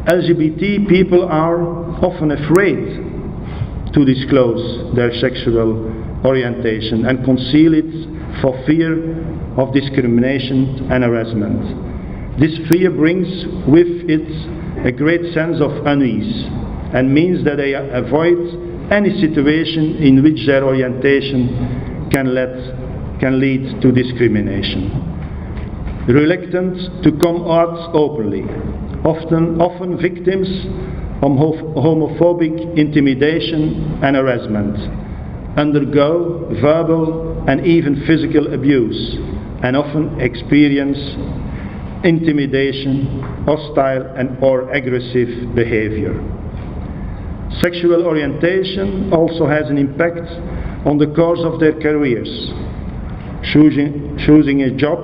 LGBT people are often afraid to disclose their sexual orientation and conceal it for fear of discrimination and harassment. This fear brings with it a great sense of unease and means that they avoid any situation in which their orientation can lead to discrimination. Reluctant to come out openly, often victims of homophobic intimidation and harassment, undergo verbal and even physical abuse, and often experience intimidation, hostile or aggressive behavior. Sexual orientation also has an impact on the course of their careers. Choosing a job,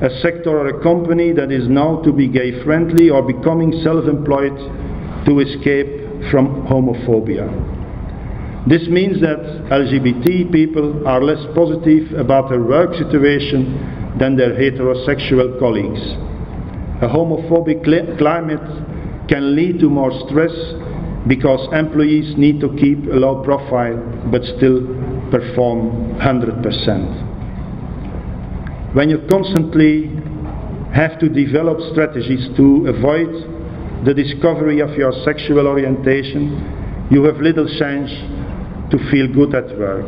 a sector or a company that is known to be gay friendly, or becoming self-employed to escape from homophobia. This means that LGBT people are less positive about their work situation than their heterosexual colleagues. A homophobic climate can lead to more stress because employees need to keep a low profile but still perform 100%. When you constantly have to develop strategies to avoid the discovery of your sexual orientation, you have little chance to feel good at work.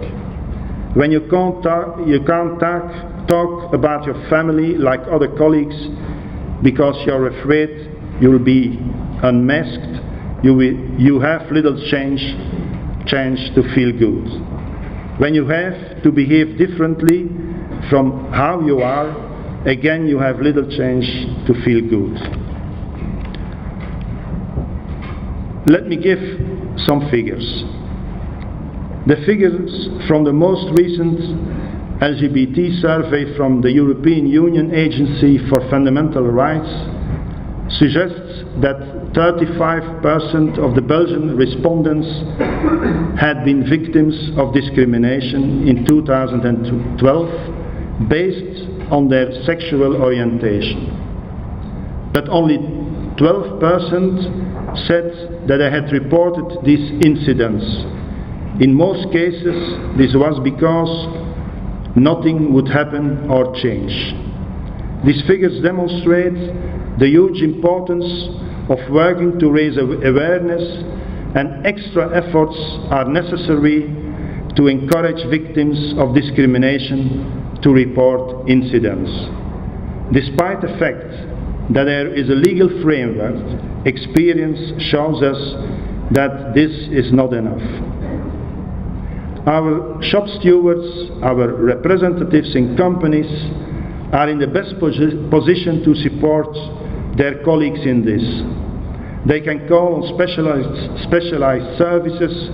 When you can't talk about your family like other colleagues because you're afraid you'll be unmasked, you have little chance to feel good. When you have to behave differently from how you are, again you have little chance to feel good. Let me give some figures. The figures from the most recent LGBT survey from the European Union Agency for Fundamental Rights suggests that 35% of the Belgian respondents had been victims of discrimination in 2012 based on their sexual orientation. But only 12% said that they had reported these incidents. In most cases, this was because nothing would happen or change. These figures demonstrate the huge importance of working to raise awareness, and extra efforts are necessary to encourage victims of discrimination to report incidents. Despite the fact that there is a legal framework, experience shows us that this is not enough. Our shop stewards, our representatives in companies, are in the best position to support their colleagues in this. They can call on specialized services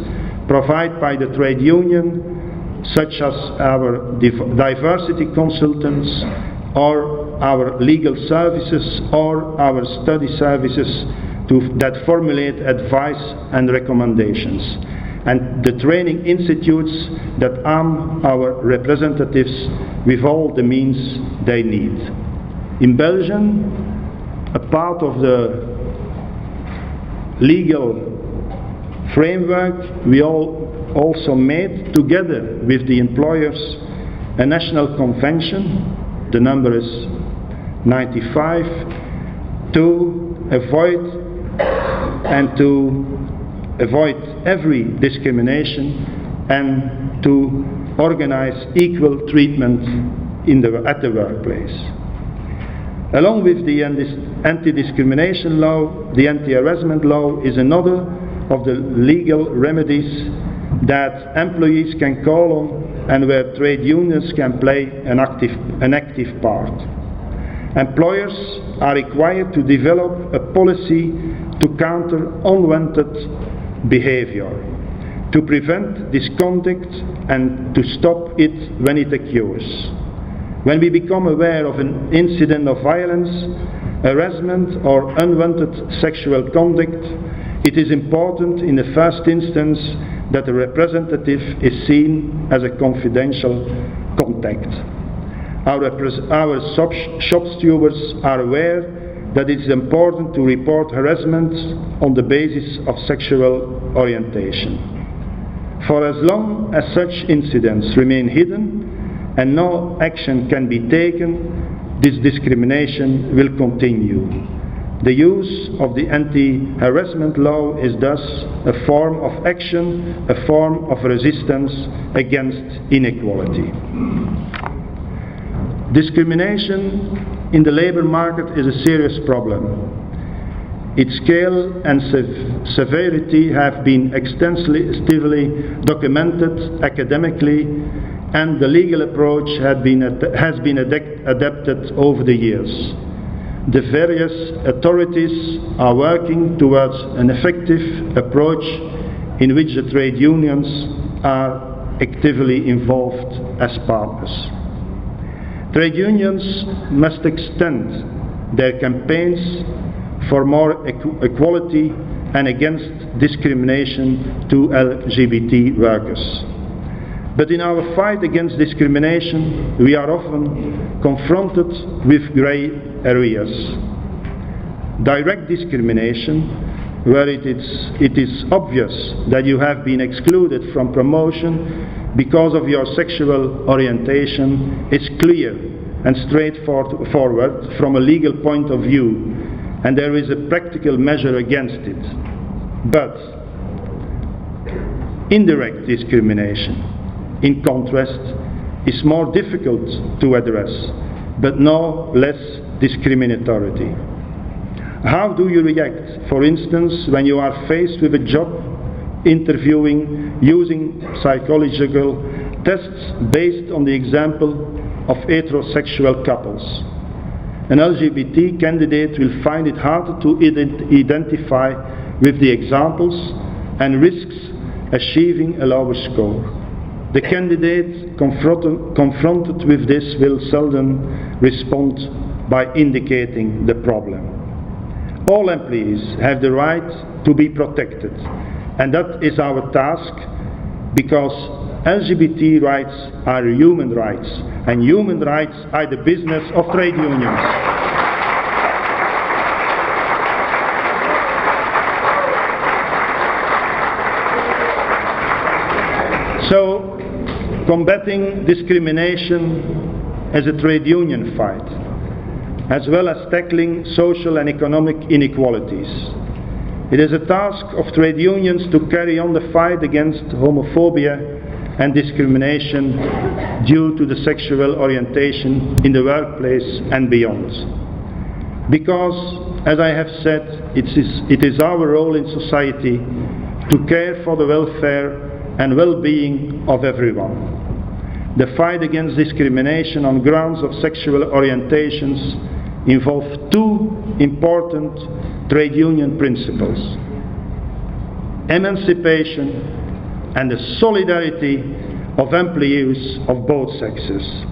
provided by the trade union, such as our diversity consultants, or our legal services, or our study services that formulate advice and recommendations, and the training institutes that arm our representatives with all the means they need. In Belgium, a part of the legal framework, we also made, together with the employers, a national convention, the number is 95, to avoid every discrimination and to organize equal treatment at the workplace. Along with the anti-discrimination law, the anti-harassment law is another of the legal remedies that employees can call on and where trade unions can play an active part. Employers are required to develop a policy to counter unwanted behavior, to prevent misconduct and to stop it when it occurs. When we become aware of an incident of violence, harassment or unwanted sexual conduct, it is important in the first instance that the representative is seen as a confidential contact. Our shop stewards are aware that it is important to report harassment on the basis of sexual orientation. For as long as such incidents remain hidden and no action can be taken, this discrimination will continue. The use of the anti-harassment law is thus a form of action, a form of resistance against inequality. Discrimination in the labour market is a serious problem. Its scale and severity have been extensively documented academically, and the legal approach has been adapted over the years. The various authorities are working towards an effective approach in which the trade unions are actively involved as partners. Trade unions must extend their campaigns for more equality and against discrimination to LGBT workers. But in our fight against discrimination, we are often confronted with grey areas. Direct discrimination, where it is obvious that you have been excluded from promotion because of your sexual orientation, is clear and straightforward from a legal point of view, and there is a practical measure against it. But indirect discrimination, in contrast, is more difficult to address, but no less discriminatory. How do you react, for instance, when you are faced with a job interviewing using psychological tests based on the example of heterosexual couples? An LGBT candidate will find it harder to identify with the examples and risks achieving a lower score. The candidate confronted with this will seldom respond by indicating the problem. All employees have the right to be protected, and that is our task, because LGBT rights are human rights, and human rights are the business of trade unions. So, combating discrimination as a trade union fight, as well as tackling social and economic inequalities. It is a task of trade unions to carry on the fight against homophobia and discrimination due to the sexual orientation in the workplace and beyond. Because, as I have said, it is our role in society to care for the welfare and well-being of everyone. The fight against discrimination on grounds of sexual orientations involves two important trade union principles: emancipation and the solidarity of employees of both sexes.